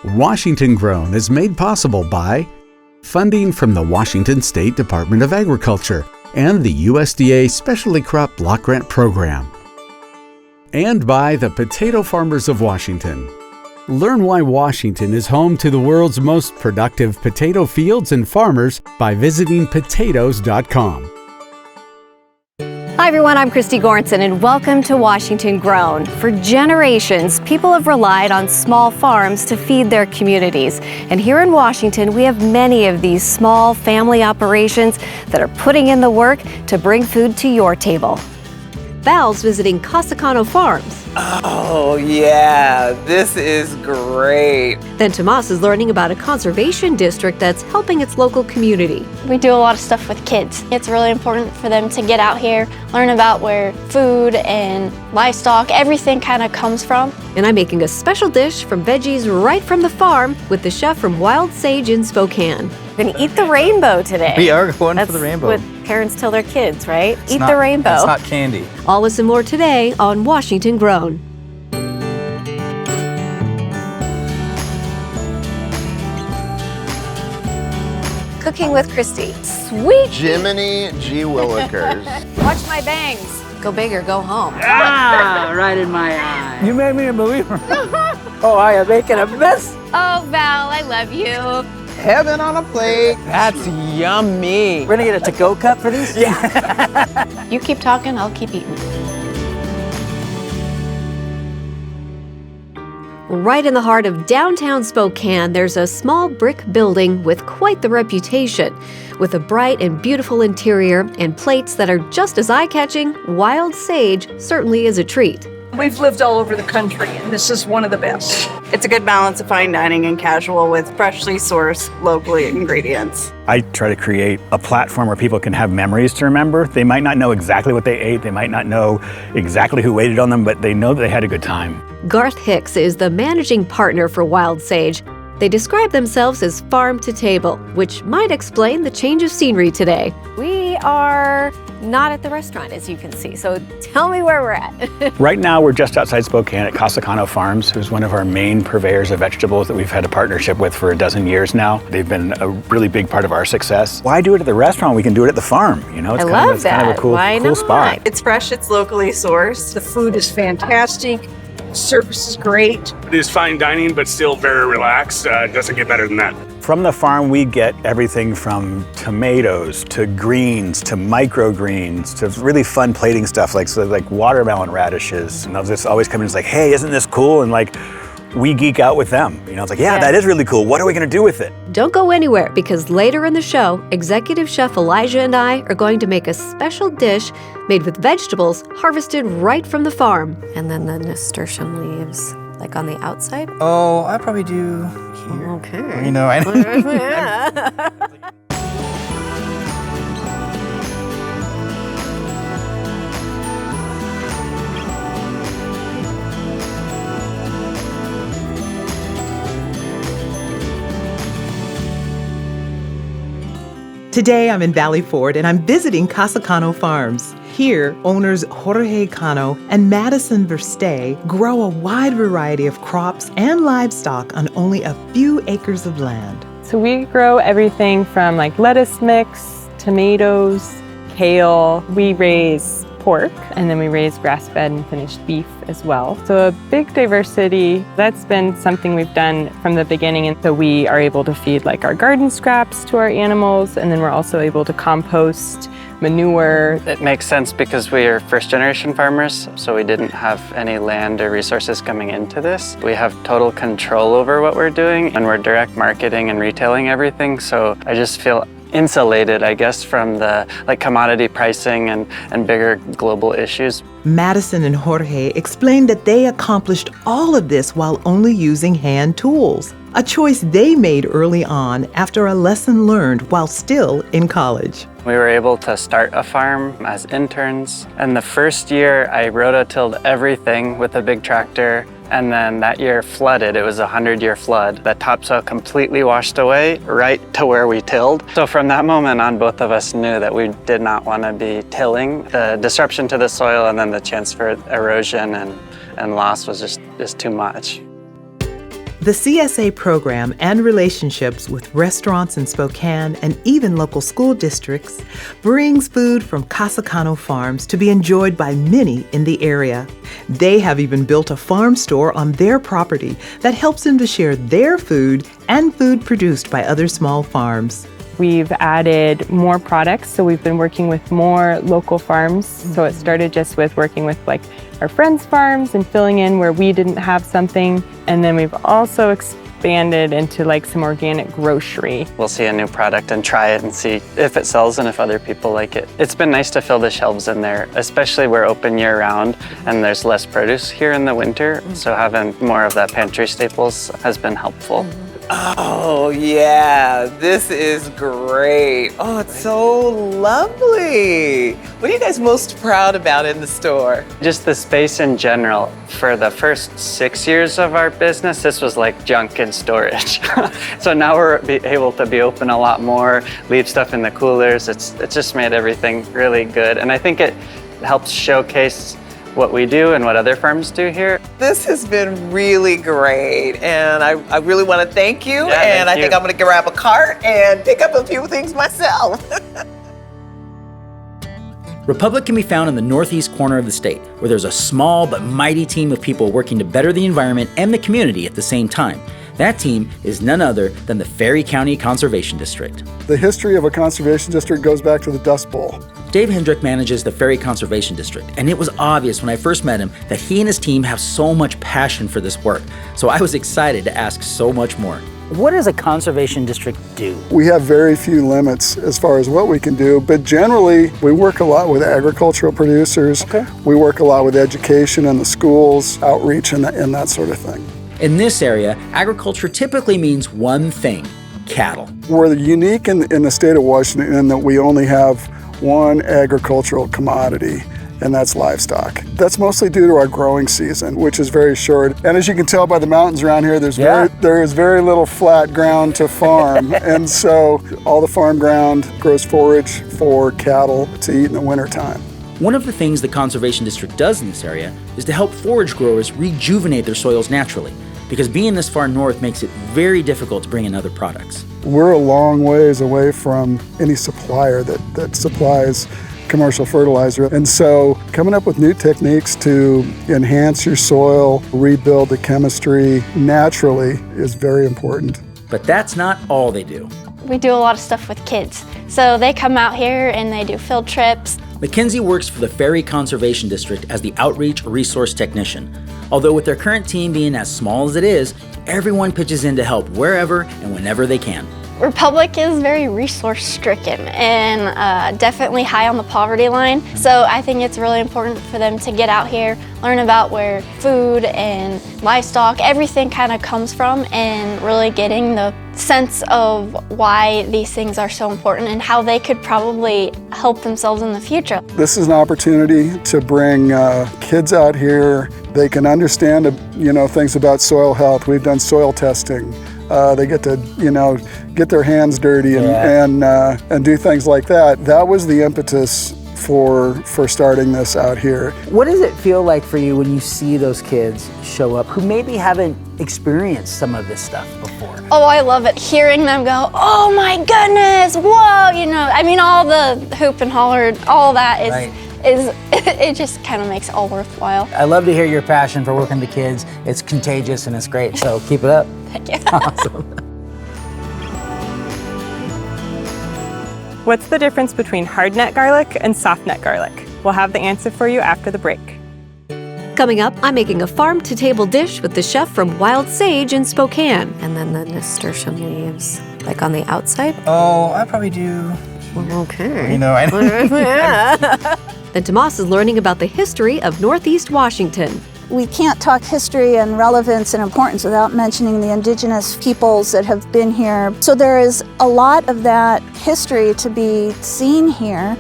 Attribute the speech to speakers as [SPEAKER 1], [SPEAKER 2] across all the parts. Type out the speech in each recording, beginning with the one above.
[SPEAKER 1] Washington Grown is made possible by funding from the Washington State Department of Agriculture and the USDA Specialty Crop Block Grant Program. And by the Potato Farmers of Washington. Learn why Washington is home to the world's most productive potato fields and farmers by visiting potatoes.com.
[SPEAKER 2] Hi everyone, I'm Christy Goranson and welcome to Washington Grown. For generations, people have relied on small farms to feed their communities. And here in Washington, we have many of these small family operations that are putting in the work to bring food to your table. Val's visiting Casa Cano Farms.
[SPEAKER 3] Oh yeah, this is great.
[SPEAKER 2] Then Tomas is learning about a conservation district that's helping its local community.
[SPEAKER 4] We do a lot of stuff with kids. It's really important for them to get out here, learn about where food and livestock, everything kind of comes from.
[SPEAKER 2] And I'm making a special dish from veggies right from the farm with the chef from Wild Sage in Spokane. We're gonna eat the rainbow today.
[SPEAKER 5] We are going for the rainbow.
[SPEAKER 2] That's what parents tell their kids, right? Eat the rainbow.
[SPEAKER 5] It's not candy.
[SPEAKER 2] All this and more today on Washington Grown. Cooking with Christy. Sweet.
[SPEAKER 6] Jiminy G. Willikers.
[SPEAKER 2] Watch my bangs. Go big or go home.
[SPEAKER 7] Ah, right in my eye.
[SPEAKER 5] You made me a believer.
[SPEAKER 3] Oh, I am making a mess.
[SPEAKER 2] Oh, Val, I love you.
[SPEAKER 6] Heaven on a plate.
[SPEAKER 3] That's yummy.
[SPEAKER 5] We're gonna get a to-go cup for these?
[SPEAKER 3] Yeah.
[SPEAKER 4] You keep talking, I'll keep eating.
[SPEAKER 2] Right in the heart of downtown Spokane, there's a small brick building with quite the reputation. With a bright and beautiful interior and plates that are just as eye-catching, Wild Sage certainly is a treat.
[SPEAKER 8] We've lived all over the country, and this is one of the best.
[SPEAKER 9] It's a good balance of fine dining and casual with freshly sourced, locally ingredients.
[SPEAKER 10] I try to create a platform where people can have memories to remember. They might not know exactly what they ate, they might not know exactly who waited on them, but they know that they had a good time.
[SPEAKER 2] Garth Hicks is the managing partner for Wild Sage. They describe themselves as farm to table, which might explain the change of scenery today. We are not at the restaurant, as you can see, so tell me where we're at.
[SPEAKER 10] Right now, we're just outside Spokane at Casa Cano Farms, who's one of our main purveyors of vegetables that we've had a partnership with for a dozen years now. They've been a really big part of our success. Why do it at the restaurant? We can do it at the farm. You know, it's kind of a cool spot.
[SPEAKER 9] It's fresh, it's locally sourced.
[SPEAKER 8] The food is fantastic. Service is great.
[SPEAKER 11] It is fine dining, but still very relaxed. It doesn't get better than that.
[SPEAKER 10] From the farm, we get everything from tomatoes to greens to microgreens to really fun plating stuff like watermelon radishes. And they'll just always come in and it's like, hey, isn't this cool? And like, we geek out with them. You know, it's like, yeah, that is really cool. What are we gonna do with it?
[SPEAKER 2] Don't go anywhere because later in the show, Executive Chef Elijah and I are going to make a special dish made with vegetables harvested right from the farm. And then the nasturtium leaves, like on the outside.
[SPEAKER 5] Oh, I probably do here.
[SPEAKER 2] Okay.
[SPEAKER 5] You know, I
[SPEAKER 12] Today I'm in Valley Forge and I'm visiting Casa Cano Farms. Here, owners Jorge Cano and Madison Verstay grow a wide variety of crops and livestock on only a few acres of land.
[SPEAKER 13] So we grow everything from like lettuce mix, tomatoes, kale. We raise pork and then we raise grass-fed and finished beef as well. So a big diversity. That's been something we've done from the beginning, and so we are able to feed like our garden scraps to our animals, and then we're also able to compost, manure.
[SPEAKER 14] It makes sense because we are first-generation farmers, so we didn't have any land or resources coming into this. We have total control over what we're doing, and we're direct marketing and retailing everything, so I just feel insulated, I guess, from the commodity pricing and bigger global issues.
[SPEAKER 12] Madison and Jorge explained that they accomplished all of this while only using hand tools, a choice they made early on after a lesson learned while still in college.
[SPEAKER 14] We were able to start a farm as interns, and the first year I rototilled everything with a big tractor, and then that year flooded. It was a 100-year flood. The topsoil completely washed away right to where we tilled. So from that moment on, both of us knew that we did not want to be tilling. The disruption to the soil and then the chance for erosion and loss was just too much.
[SPEAKER 12] The CSA program and relationships with restaurants in Spokane and even local school districts brings food from Casa Cano Farms to be enjoyed by many in the area. They have even built a farm store on their property that helps them to share their food and food produced by other small farms.
[SPEAKER 13] We've added more products, so we've been working with more local farms. So it started just with working with like our friends' farms and filling in where we didn't have something. And then we've also expanded into like some organic grocery.
[SPEAKER 14] We'll see a new product and try it and see if it sells and if other people like it. It's been nice to fill the shelves in there, especially we're open year round and there's less produce here in the winter. So having more of that pantry staples has been helpful.
[SPEAKER 3] Oh yeah, this is great. Oh, it's so lovely. What are you guys most proud about in the store?
[SPEAKER 14] Just the space in general. For the first 6 years of our business, this was like junk in storage. So now we're able to be open a lot more, leave stuff in the coolers. It's just made everything really good. And I think it helps showcase what we do and what other farms do here.
[SPEAKER 3] This has been really great, and I really want to thank you.
[SPEAKER 14] Yeah,
[SPEAKER 3] I think I'm going to grab a cart and pick up a few things myself.
[SPEAKER 15] Republic can be found in the northeast corner of the state, where there's a small but mighty team of people working to better the environment and the community at the same time. That team is none other than the Ferry County Conservation District.
[SPEAKER 16] The history of a conservation district goes back to the Dust Bowl.
[SPEAKER 15] Dave Hendrick manages the Ferry Conservation District, and it was obvious when I first met him that he and his team have so much passion for this work. So I was excited to ask so much more.
[SPEAKER 5] What does a conservation district do?
[SPEAKER 16] We have very few limits as far as what we can do, but generally we work a lot with agricultural producers. Okay. We work a lot with education in the schools, outreach, and that sort of thing.
[SPEAKER 15] In this area, agriculture typically means one thing: cattle.
[SPEAKER 16] We're unique in the state of Washington in that we only have one agricultural commodity, and that's livestock. That's mostly due to our growing season, which is very short. And as you can tell by the mountains around here, there is very little flat ground to farm. And so all the farm ground grows forage for cattle to eat in the wintertime.
[SPEAKER 15] One of the things the Conservation District does in this area is to help forage growers rejuvenate their soils naturally, because being this far north makes it very difficult to bring in other products.
[SPEAKER 16] We're a long ways away from any supplier that supplies commercial fertilizer. And so coming up with new techniques to enhance your soil, rebuild the chemistry naturally is very important.
[SPEAKER 15] But that's not all they do.
[SPEAKER 4] We do a lot of stuff with kids. So they come out here and they do field trips.
[SPEAKER 15] Mackenzie works for the Ferry Conservation District as the Outreach Resource Technician. Although with their current team being as small as it is, everyone pitches in to help wherever and whenever they can.
[SPEAKER 4] Republic is very resource stricken and definitely high on the poverty line. So I think it's really important for them to get out here, learn about where food and livestock, everything kind of comes from, and really getting the sense of why these things are so important and how they could probably help themselves in the future.
[SPEAKER 16] This is an opportunity to bring kids out here. They can understand, things about soil health. We've done soil testing. They get to, get their hands dirty and do things like that. That was the impetus for starting this out here.
[SPEAKER 5] What does it feel like for you when you see those kids show up who maybe haven't experienced some of this stuff before?
[SPEAKER 4] Oh, I love it. Hearing them go, oh my goodness, whoa, all the hoop and holler, all that is it just kind of makes it all worthwhile.
[SPEAKER 5] I love to hear your passion for working with the kids. It's contagious and it's great, so keep it up.
[SPEAKER 4] Thank you.
[SPEAKER 5] Awesome.
[SPEAKER 13] What's the difference between hard net garlic and soft net garlic? We'll have the answer for you after the break.
[SPEAKER 2] Coming up, I'm making a farm-to-table dish with the chef from Wild Sage in Spokane. And then the nasturtium leaves, like on the outside.
[SPEAKER 5] Oh, I probably do.
[SPEAKER 2] Okay.
[SPEAKER 5] I know.
[SPEAKER 2] Then Tomas is learning about the history of Northeast Washington.
[SPEAKER 17] We can't talk history and relevance and importance without mentioning the indigenous peoples that have been here. So there is a lot of that history to be seen here.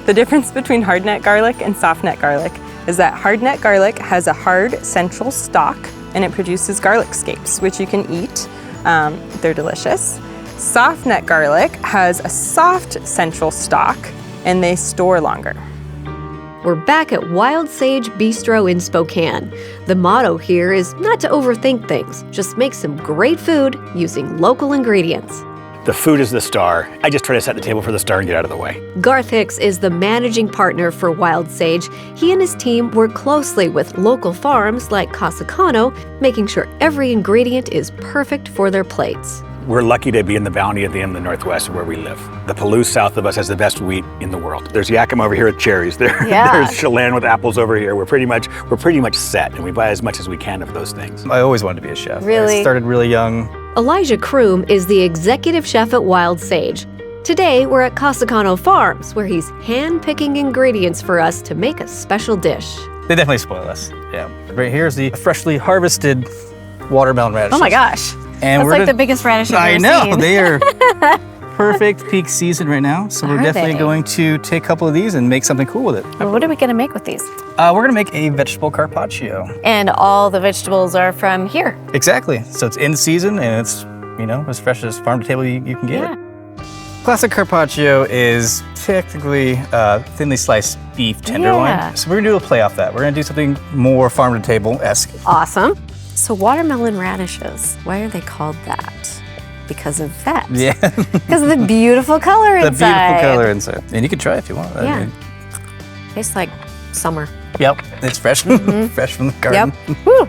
[SPEAKER 13] The difference between hard net garlic and soft net garlic is that hard net garlic has a hard central stalk and it produces garlic scapes, which you can eat. They're delicious. Soft net garlic has a soft central stalk and they store longer.
[SPEAKER 2] We're back at Wild Sage Bistro in Spokane. The motto here is not to overthink things, just make some great food using local ingredients.
[SPEAKER 10] The food is the star. I just try to set the table for the star and get out of the way.
[SPEAKER 2] Garth Hicks is the managing partner for Wild Sage. He and his team work closely with local farms like Casa Cano, making sure every ingredient is perfect for their plates.
[SPEAKER 10] We're lucky to be in the bounty at the end of the Northwest where we live. The Palouse south of us has the best wheat in the world. There's Yakima over here with cherries. There's Chelan with apples over here. We're pretty much set, and we buy as much as we can of those things.
[SPEAKER 18] I always wanted to be a chef.
[SPEAKER 2] Really?
[SPEAKER 18] I started really young.
[SPEAKER 2] Elijah Kroom is the executive chef at Wild Sage. Today, we're at Casa Cano Farms, where he's hand-picking ingredients for us to make a special dish.
[SPEAKER 18] They definitely spoil us, yeah. Right here is the freshly harvested watermelon radishes.
[SPEAKER 2] Oh my gosh.
[SPEAKER 18] And
[SPEAKER 2] that's like the biggest radish I've ever seen.
[SPEAKER 18] I know, they are perfect peak season right now. So we're definitely going to take a couple of these and make something cool with it.
[SPEAKER 2] Well, what are we gonna make with these?
[SPEAKER 18] We're gonna make a vegetable carpaccio.
[SPEAKER 2] And all the vegetables are from here.
[SPEAKER 18] Exactly, so it's in season and it's, as fresh as farm to table you can get.
[SPEAKER 2] Yeah.
[SPEAKER 18] Classic carpaccio is technically thinly sliced beef tenderloin.
[SPEAKER 2] Yeah.
[SPEAKER 18] So we're gonna do a play off that. We're gonna do something more farm to table-esque.
[SPEAKER 2] Awesome. So watermelon radishes, why are they called that? Because of that.
[SPEAKER 18] Yeah.
[SPEAKER 2] Because of the beautiful color inside.
[SPEAKER 18] The beautiful color inside. And you can try it if you want.
[SPEAKER 2] Yeah. Tastes like summer.
[SPEAKER 18] Yep, it's fresh, fresh from the garden.
[SPEAKER 2] Yep. Woo.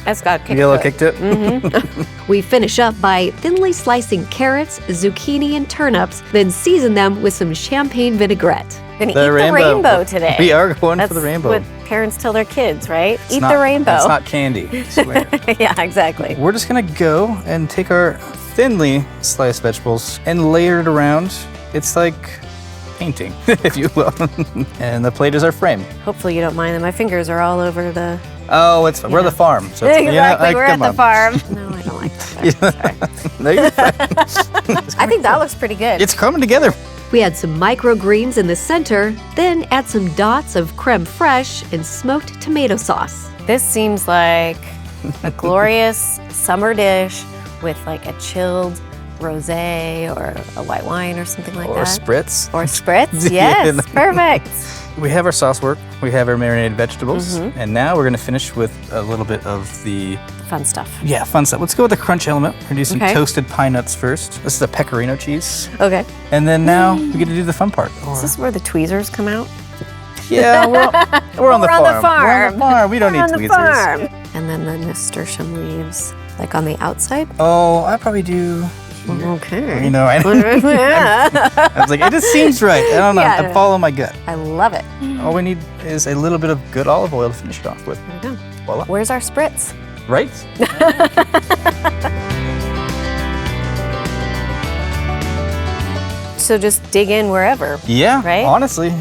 [SPEAKER 2] That's got kick
[SPEAKER 18] Yellow kicked it.
[SPEAKER 2] We finish up by thinly slicing carrots, zucchini, and turnips, then season them with some champagne vinaigrette. We're gonna eat the rainbow today.
[SPEAKER 18] We are going for the rainbow.
[SPEAKER 2] That's what parents tell their kids, right?
[SPEAKER 18] It's
[SPEAKER 2] Eat
[SPEAKER 18] not,
[SPEAKER 2] the rainbow.
[SPEAKER 18] It's not candy, I swear.
[SPEAKER 2] Yeah, exactly.
[SPEAKER 18] We're just gonna go and take our thinly sliced vegetables and layer it around. It's like painting, if you will. And the plate is our frame.
[SPEAKER 2] Hopefully you don't mind that my fingers are all over the...
[SPEAKER 18] Oh, it's we're the farm. So
[SPEAKER 2] exactly, we're at the farm. No, I don't like that. Sorry.
[SPEAKER 18] No, you're fine.
[SPEAKER 2] I think that looks pretty good.
[SPEAKER 18] It's coming together.
[SPEAKER 2] We add some microgreens in the center, then add some dots of creme fraiche and smoked tomato sauce. This seems like a glorious summer dish with like a chilled rosé or a white wine or something like that.
[SPEAKER 18] Or spritz.
[SPEAKER 2] Or spritz, yes, perfect.
[SPEAKER 18] We have our sauce work, we have our marinated vegetables, and now we're gonna finish with a little bit of the
[SPEAKER 2] fun stuff.
[SPEAKER 18] Yeah, fun stuff. Let's go with the crunch element. We're gonna do some toasted pine nuts first. This is a pecorino cheese.
[SPEAKER 2] Okay.
[SPEAKER 18] And then now we get to do the fun part.
[SPEAKER 2] Is this where the tweezers come out?
[SPEAKER 18] Yeah, we're on the farm. We're on the farm. We don't need tweezers.
[SPEAKER 2] And then the nasturtium leaves, like on the outside?
[SPEAKER 18] Oh, I probably do.
[SPEAKER 2] Okay.
[SPEAKER 18] I was like, it just seems right. I don't know.
[SPEAKER 2] Yeah,
[SPEAKER 18] I follow my gut.
[SPEAKER 2] I love it.
[SPEAKER 18] All we need is a little bit of good olive oil to finish it off with.
[SPEAKER 2] There we go.
[SPEAKER 18] Voila.
[SPEAKER 2] Where's our spritz?
[SPEAKER 18] Right?
[SPEAKER 2] So just dig in wherever.
[SPEAKER 18] Yeah,
[SPEAKER 2] right?
[SPEAKER 18] Honestly.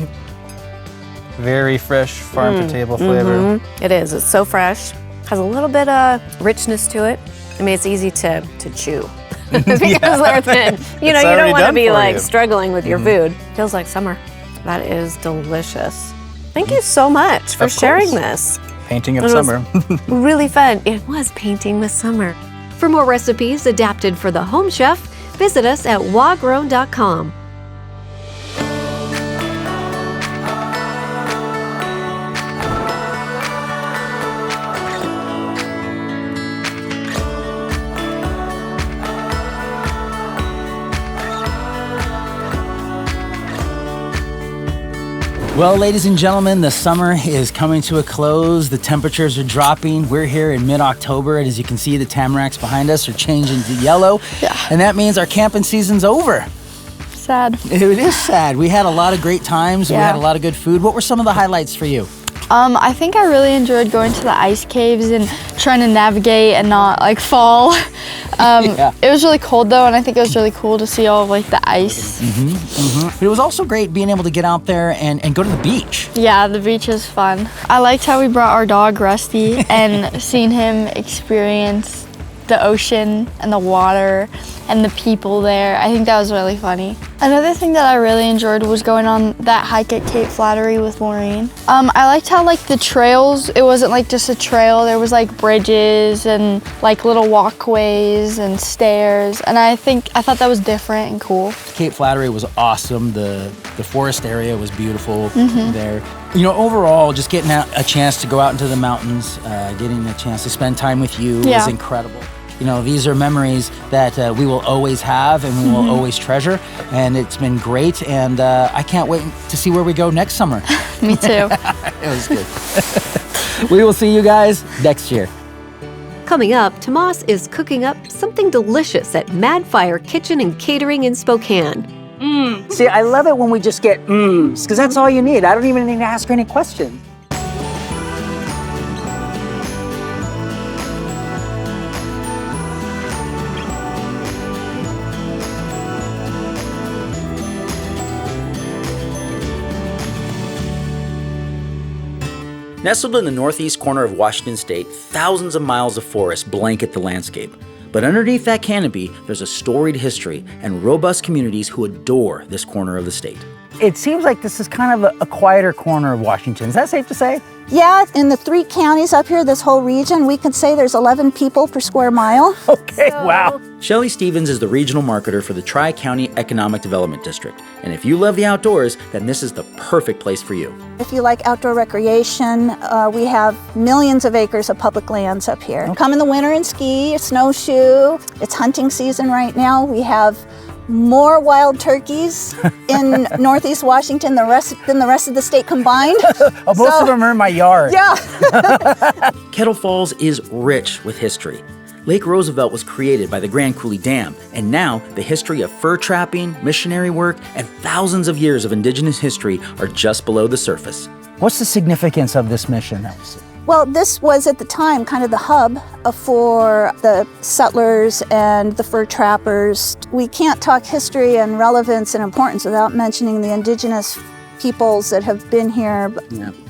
[SPEAKER 18] Very fresh farm-to-table flavor.
[SPEAKER 2] It is. It's so fresh. Has a little bit of richness to it. I mean, it's easy to chew. Because they're thin. You don't want to be like struggling with your food. Feels like summer. That is delicious. Thank you so much for sharing this.
[SPEAKER 18] Painting of summer.
[SPEAKER 2] Really fun. It was painting the summer. For more recipes adapted for the home chef, visit us at wagrown.com.
[SPEAKER 15] Well, ladies and gentlemen, the summer is coming to a close. The temperatures are dropping. We're here in mid-October, and as you can see, the tamaracks behind us are changing to yellow. Yeah. And that means our camping season's over.
[SPEAKER 4] Sad.
[SPEAKER 15] It is sad. We had a lot of great times. Yeah. We had a lot of good food. What were some of the highlights for you?
[SPEAKER 4] I think I really enjoyed going to the ice caves and trying to navigate and not like fall. It was really cold though, and I think it was really cool to see all of like the ice.
[SPEAKER 15] But it was also great being able to get out there and go to the beach.
[SPEAKER 4] Yeah, the beach is fun. I liked how we brought our dog Rusty and seeing him experience the ocean and the water and the people there. I think that was really funny. Another thing that I really enjoyed was going on that hike at Cape Flattery with Maureen. I liked how like the trails, it wasn't like just a trail, there was like bridges and like little walkways and stairs, and I thought that was different and cool.
[SPEAKER 15] Cape Flattery was awesome. The forest area was beautiful there. You know, overall, just getting a chance to go out into the mountains, getting a chance to spend time with you was incredible. You know, these are memories that we will always have and we will always treasure. And it's been great. And I can't wait to see where we go next summer.
[SPEAKER 4] Me too.
[SPEAKER 15] It was good. We will see you guys next year.
[SPEAKER 2] Coming up, Tomas is cooking up something delicious at Madfire Kitchen and Catering in Spokane.
[SPEAKER 5] See, I love it when we just get because that's all you need. I don't even need to ask her any questions.
[SPEAKER 15] Nestled in the northeast corner of Washington State, thousands of miles of forest blanket the landscape. But underneath that canopy, there's a storied history and robust communities who adore this corner of the state.
[SPEAKER 5] It seems like this is kind of a quieter corner of Washington. Is that safe to say?
[SPEAKER 17] Yeah, in the 3 counties up here, this whole region, we could say there's 11 people per square mile.
[SPEAKER 5] Okay, wow.
[SPEAKER 15] Shelley Stevens is the regional marketer for the Tri-County Economic Development District. And if you love the outdoors, then this is the perfect place for you.
[SPEAKER 17] If you like outdoor recreation, we have millions of acres of public lands up here. Come in the winter and ski, snowshoe. It's hunting season right now. We have more wild turkeys in Northeast Washington than the rest of the state combined.
[SPEAKER 5] Most of them are in my yard.
[SPEAKER 17] Yeah.
[SPEAKER 15] Kettle Falls is rich with history. Lake Roosevelt was created by the Grand Coulee Dam, and now the history of fur trapping, missionary work, and thousands of years of indigenous history are just below the surface.
[SPEAKER 5] What's the significance of this mission?
[SPEAKER 17] Well, this was at the time kind of the hub for the settlers and the fur trappers. We can't talk history and relevance and importance without mentioning the indigenous peoples that have been here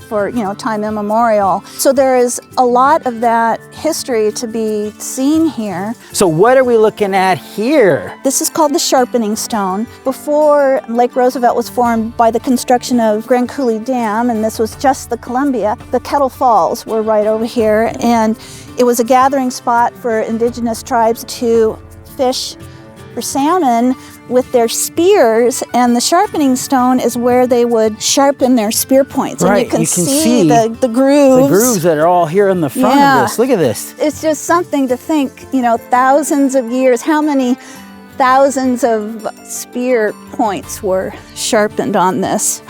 [SPEAKER 17] for, time immemorial. So there is a lot of that history to be seen here.
[SPEAKER 5] So what are we looking at here?
[SPEAKER 17] This is called the sharpening stone. Before Lake Roosevelt was formed by the construction of Grand Coulee Dam, and this was just the Columbia, the Kettle Falls were right over here, and it was a gathering spot for indigenous tribes to fish for salmon with their spears, and the sharpening stone is where they would sharpen their spear points.
[SPEAKER 5] Right,
[SPEAKER 17] and you can see the grooves.
[SPEAKER 5] The grooves that are all here in the front of this. Look at this.
[SPEAKER 17] It's just something to think, thousands of years, how many thousands of spear points were sharpened on this.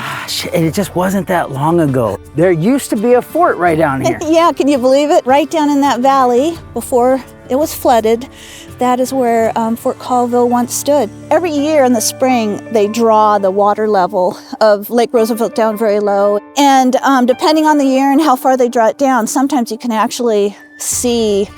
[SPEAKER 5] And it just wasn't that long ago. There used to be a fort right down here.
[SPEAKER 17] Yeah, can you believe it? Right down in that valley before it was flooded. That is where Fort Colville once stood. Every year in the spring, they draw the water level of Lake Roosevelt down very low. And depending on the year and how far they draw it down, sometimes you can actually see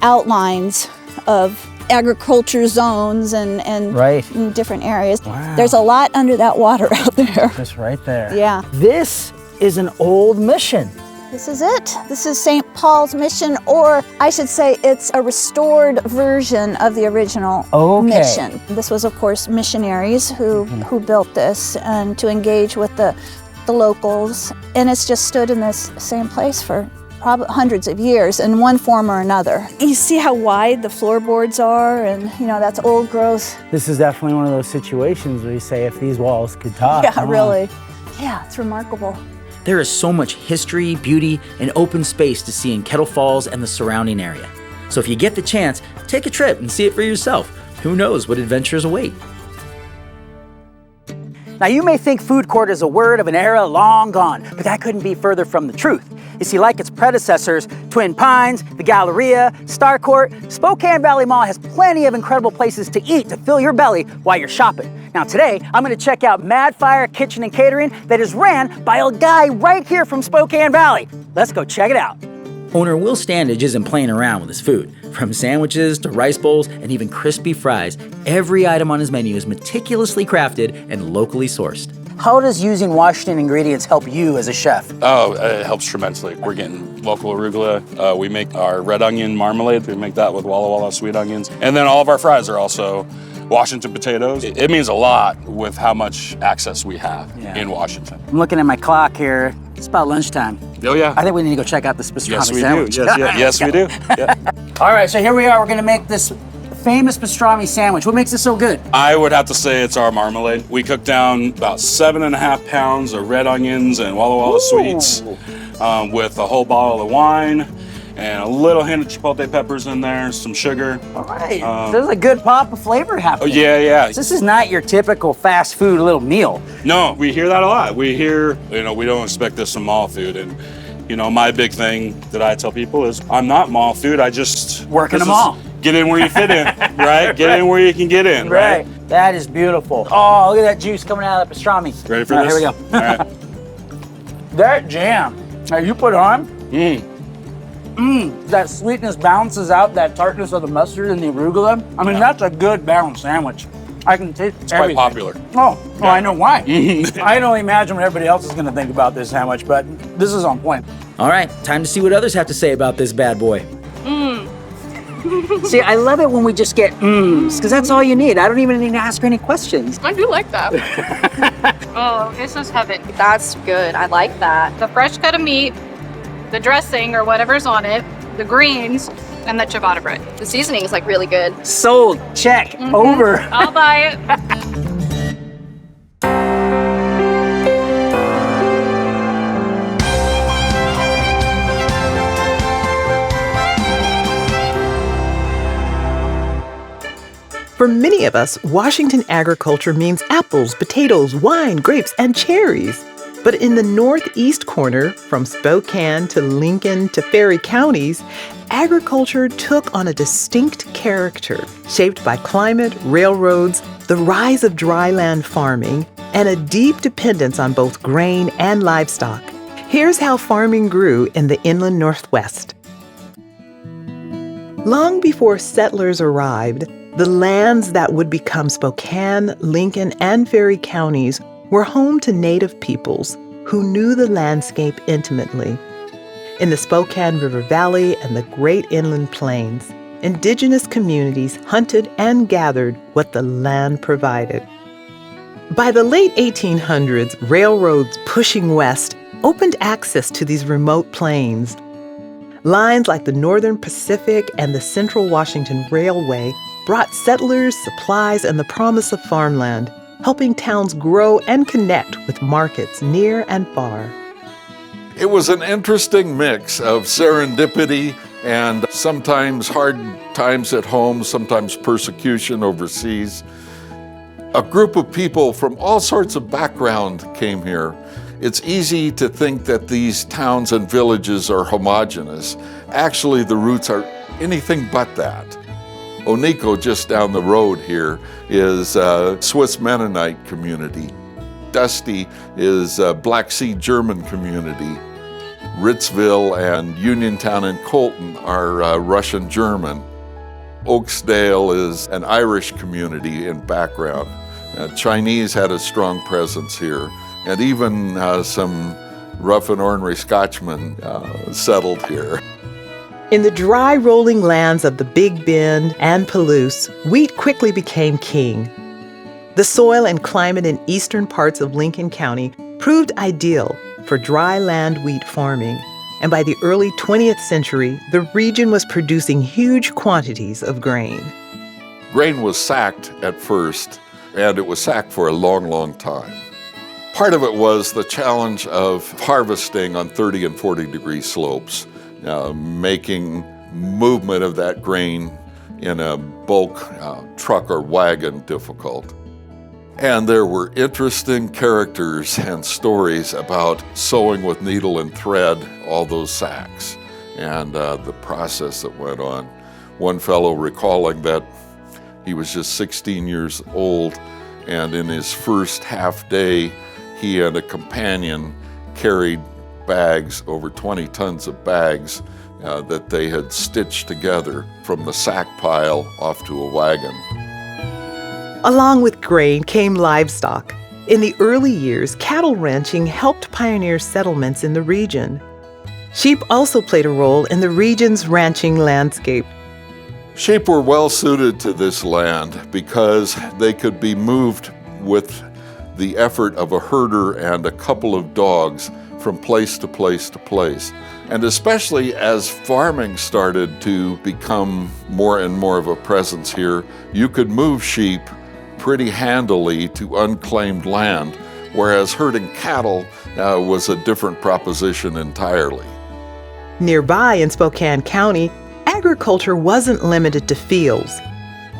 [SPEAKER 17] outlines of agriculture zones and in different areas.
[SPEAKER 5] Wow.
[SPEAKER 17] There's a lot under that water out there.
[SPEAKER 5] Just right there.
[SPEAKER 17] Yeah.
[SPEAKER 5] This is an old mission.
[SPEAKER 17] This is it. This is St. Paul's Mission, or I should say it's a restored version of the original mission. This was, of course, missionaries who built this and to engage with the locals. And it's just stood in this same place for probably hundreds of years in one form or another. You see how wide the floorboards are, and that's old growth.
[SPEAKER 5] This is definitely one of those situations where you say, if these walls could talk.
[SPEAKER 17] Yeah, really. Yeah, it's remarkable.
[SPEAKER 15] There is so much history, beauty, and open space to see in Kettle Falls and the surrounding area. So if you get the chance, take a trip and see it for yourself. Who knows what adventures await?
[SPEAKER 5] Now you may think food court is a word of an era long gone, but that couldn't be further from the truth. You see, like its predecessors, Twin Pines, the Galleria, Star Court, Spokane Valley Mall has plenty of incredible places to eat to fill your belly while you're shopping. Now today, I'm gonna check out Madfire Kitchen and Catering that is ran by a guy right here from Spokane Valley. Let's go check it out.
[SPEAKER 15] Owner Will Standage isn't playing around with his food. From sandwiches to rice bowls and even crispy fries, every item on his menu is meticulously crafted and locally sourced.
[SPEAKER 5] How does using Washington ingredients help you as a chef?
[SPEAKER 19] Oh, it helps tremendously. We're getting local arugula. We make our red onion marmalade. We make that with Walla Walla sweet onions. And then all of our fries are also Washington potatoes. It means a lot with how much access we have in Washington.
[SPEAKER 5] I'm looking at my clock here. It's about lunchtime.
[SPEAKER 19] Oh, yeah.
[SPEAKER 5] I think we need to go check out this pastrami
[SPEAKER 19] sandwich.
[SPEAKER 5] Yes, we do.
[SPEAKER 19] Yes, we do. Yeah.
[SPEAKER 5] All right, so here we are. We're going to make this famous pastrami sandwich? What makes it so good?
[SPEAKER 19] I would have to say it's our marmalade. We cook down about 7.5 pounds of red onions and Walla Walla sweets with a whole bottle of wine and a little hint of chipotle peppers in there, some sugar.
[SPEAKER 5] All right, there's a good pop of flavor happening.
[SPEAKER 19] Oh, yeah.
[SPEAKER 5] This is not your typical fast food little meal.
[SPEAKER 19] No, we hear that a lot. We hear, we don't expect this from mall food. And, my big thing that I tell people is I'm not mall food. I just
[SPEAKER 5] work in a mall.
[SPEAKER 19] Get in where you fit in, right? Get in where you can get in, right?
[SPEAKER 5] That is beautiful. Oh, look at that juice coming out of the pastrami.
[SPEAKER 19] Ready for
[SPEAKER 5] this?
[SPEAKER 19] this?
[SPEAKER 5] Here we go. All right. That jam that you put on, that sweetness balances out that tartness of the mustard and the arugula. I mean, that's a good balanced sandwich. I can taste
[SPEAKER 19] It's quite popular.
[SPEAKER 5] Oh, well, I know why. I can only imagine what everybody else is going to think about this sandwich, but this is on point.
[SPEAKER 15] All right, time to see what others have to say about this bad boy.
[SPEAKER 5] See, I love it when we just get because that's all you need. I don't even need to ask her any questions.
[SPEAKER 20] I do like that. Oh, this is heaven. That's good. I like that. The fresh cut of meat, the dressing or whatever's on it, the greens, and the ciabatta bread. The seasoning is like really good.
[SPEAKER 5] Sold. Check. Over.
[SPEAKER 20] I'll buy it.
[SPEAKER 12] For many of us, Washington agriculture means apples, potatoes, wine, grapes, and cherries. But in the northeast corner, from Spokane to Lincoln to Ferry counties, agriculture took on a distinct character, shaped by climate, railroads, the rise of dryland farming, and a deep dependence on both grain and livestock. Here's how farming grew in the inland Northwest. Long before settlers arrived, the lands that would become Spokane, Lincoln, and Ferry counties were home to native peoples who knew the landscape intimately. In the Spokane River Valley and the Great Inland Plains, indigenous communities hunted and gathered what the land provided. By the late 1800s, railroads pushing west opened access to these remote plains. Lines like the Northern Pacific and the Central Washington Railway brought settlers, supplies, and the promise of farmland, helping towns grow and connect with markets near and far.
[SPEAKER 21] It was an interesting mix of serendipity and sometimes hard times at home, sometimes persecution overseas. A group of people from all sorts of background came here. It's easy to think that these towns and villages are homogeneous. Actually, the roots are anything but that. Oniko, just down the road here, is a Swiss Mennonite community. Dusty is a Black Sea German community. Ritzville and Uniontown and Colton are Russian-German. Oaksdale is an Irish community in background. Chinese had a strong presence here, and even some rough and ornery Scotchmen settled here.
[SPEAKER 12] In the dry rolling lands of the Big Bend and Palouse, wheat quickly became king. The soil and climate in eastern parts of Lincoln County proved ideal for dry land wheat farming, and by the early 20th century, the region was producing huge quantities of grain.
[SPEAKER 21] Grain was sacked at first, and it was sacked for a long, long time. Part of it was the challenge of harvesting on 30 and 40 degree slopes, making movement of that grain in a bulk truck or wagon difficult. And there were interesting characters and stories about sewing with needle and thread all those sacks and the process that went on. One fellow recalling that he was just 16 years old, and in his first half day, he and a companion carried bags, over 20 tons of bags, that they had stitched together from the sack pile off to a wagon.
[SPEAKER 12] Along with grain came livestock. In the early years, cattle ranching helped pioneer settlements in the region. Sheep also played a role in the region's ranching landscape.
[SPEAKER 21] Sheep were well suited to this land because they could be moved with the effort of a herder and a couple of dogs from place to place to place. And especially as farming started to become more and more of a presence here, you could move sheep pretty handily to unclaimed land, whereas herding cattle was a different proposition entirely.
[SPEAKER 12] Nearby in Spokane County, agriculture wasn't limited to fields.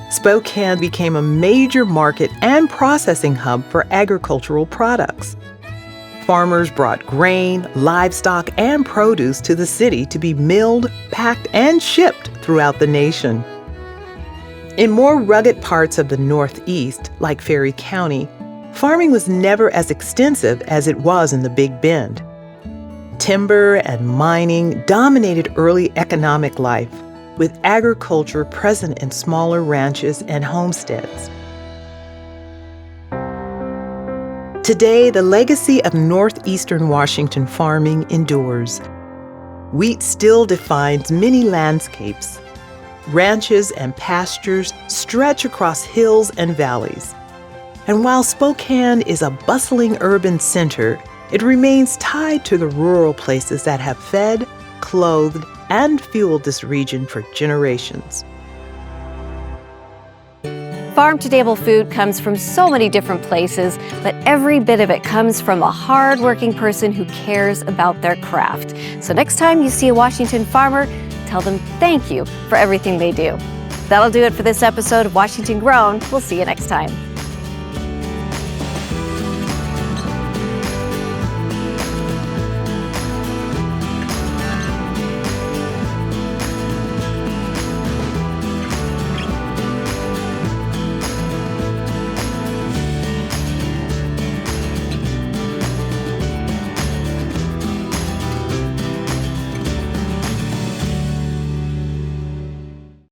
[SPEAKER 12] Spokane became a major market and processing hub for agricultural products. Farmers brought grain, livestock, and produce to the city to be milled, packed, and shipped throughout the nation. In more rugged parts of the Northeast, like Ferry County, farming was never as extensive as it was in the Big Bend. Timber and mining dominated early economic life, with agriculture present in smaller ranches and homesteads. Today, the legacy of northeastern Washington farming endures. Wheat still defines many landscapes. Ranches and pastures stretch across hills and valleys. And while Spokane is a bustling urban center, it remains tied to the rural places that have fed, clothed, and fueled this region for generations.
[SPEAKER 2] Farm-to-table food comes from so many different places, but every bit of it comes from a hard-working person who cares about their craft. So next time you see a Washington farmer, tell them thank you for everything they do. That'll do it for this episode of Washington Grown. We'll see you next time.